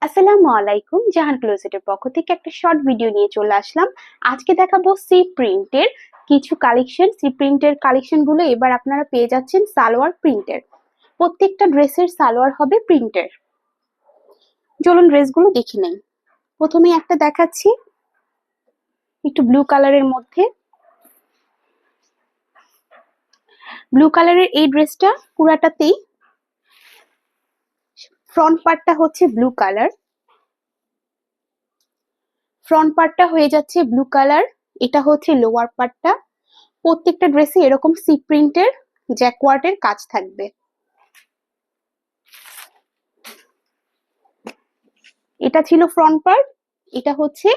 আসসালামু আলাইকুম, জাহান ক্লোজেটের পক্ষ থেকে একটা শর্ট ভিডিও নিয়ে চলে আসলাম। আজকে দেখাবো সি প্রিন্টের কিছু কালেকশন। সি প্রিন্টের কালেকশন গুলো এবার আপনারা পেয়ে যাচ্ছেন সালোয়ার প্রিন্টের। প্রত্যেকটা ড্রেসের সালোয়ার হবে প্রিন্টের। চলুন ড্রেসগুলো দেখে নেই। প্রথমে একটা দেখাচ্ছি একটু ব্লু কালারের মধ্যে। ব্লু কালারের এই ড্রেসটা পুরাটাতেই ফ্রন্ট পার্টটা হচ্ছে ব্লু কালার, ফ্রন্ট পার্টটা হয়ে যাচ্ছে ব্লু কালার, এটা হচ্ছে লোয়ার পার্টটা। প্রত্যেকটা ড্রেসে এরকম সি প্রিন্টের জ্যাকওয়ার্ডের কাজ থাকবে। এটা ছিল ফ্রন্ট পার্ট, এটা হচ্ছে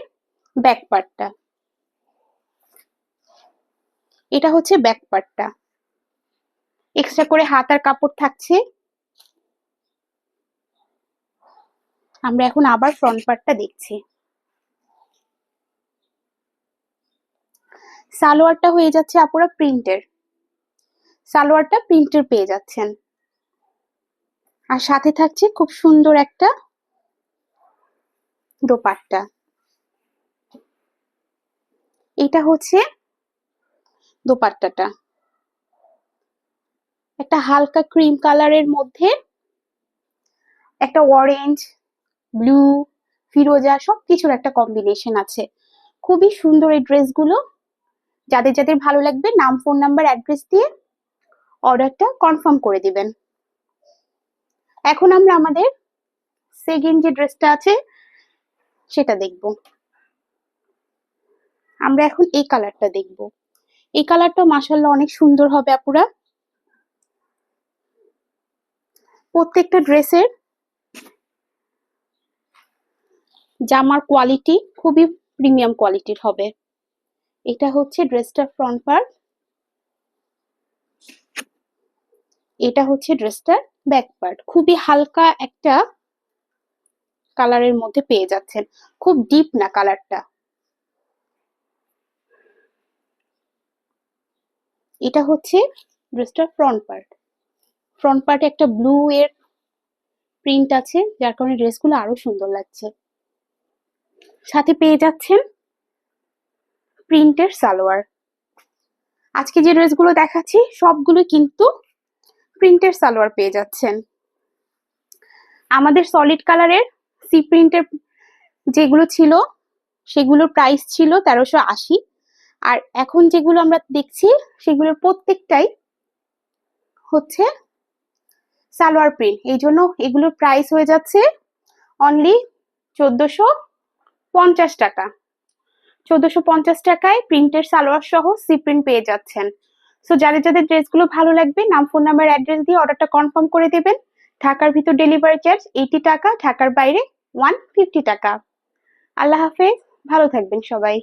ব্যাক পার্টটা। এটা হচ্ছে ব্যাক পার্টটা, এক্সট্রা করে হাতার কাপড় থাকছে। আমরা এখন আবার ফ্রন্ট পার্টটা দেখছি। সালোয়ারটা হয়ে যাচ্ছে আপুরা প্রিন্টের, সালোয়ারটা প্রিন্টের পেয়ে যাচ্ছেন। আর সাথে থাকছে খুব সুন্দর একটা দোপাট্টা। এটা হচ্ছে দোপাট্টাটা, একটা হালকা ক্রিম কালারের মধ্যে একটা অরেঞ্জ, ব্লু, ফিরোজা সবকিছুর একটা কম্বিনেশন আছে। খুবই সুন্দর এই ড্রেসগুলো। যাদের যাদের ভালো লাগবে নাম, ফোন নাম্বার, অ্যাড্রেস দিয়ে অর্ডারটা কনফার্ম করে দিবেন। এখন আমরা আমাদের সেকেন্ড যে ড্রেসটা আছে সেটা দেখব। আমরা এখন এই কালারটা দেখব। এই কালারটা মাশাআল্লাহ অনেক সুন্দর হবে আপুরা। প্রত্যেকটা ড্রেসের জামার কোয়ালিটি খুবই প্রিমিয়াম কোয়ালিটির হবে। এটা হচ্ছে ড্রেসটার ফ্রন্ট পার্ট, এটা হচ্ছে ড্রেসটার ব্যাক পার্ট। খুবই হালকা একটা কালারের মধ্যে পেয়ে যাচ্ছেন, খুব ডিপ না কালারটা। এটা হচ্ছে ড্রেসটার ফ্রন্ট পার্ট। ফ্রন্ট পার্টে একটা ব্লু এর প্রিন্ট আছে, যার কারণে ড্রেসগুলো আরো সুন্দর লাগছে। সাথে পেয়ে যাচ্ছেন প্রিন্টের সালোয়ার। আজকে যে ড্রেসগুলো দেখাচ্ছি সবগুলো কিন্তু প্রিন্টের সালোয়ার পেয়ে যাচ্ছেন। আমাদের সলিড কালারের সি প্রিন্টের যেগুলো ছিল সেগুলোর প্রাইস ছিল 1380, আর এখন যেগুলো আমরা দেখছি সেগুলোর প্রত্যেকটাই হচ্ছে সালোয়ার প্রিন্ট। এই জন্য এগুলোর প্রাইস হয়ে যাচ্ছে অনলি 1450 টাকা। 1450 টাকায় প্রিন্টের সালোয়ার সহ সি প্রিন্ট পেয়ে যাচ্ছেন। সো যাদের যাদের ড্রেসগুলো ভালো লাগবে নাম, ফোন নাম্বার, অ্যাড্রেস দিয়ে অর্ডারটা কনফার্ম করে দেবেন। ঢাকার ভিতর ডেলিভারি চার্জ 80 টাকা, ঢাকার বাইরে 150 টাকা। আল্লাহ হাফেজ, ভালো থাকবেন সবাই।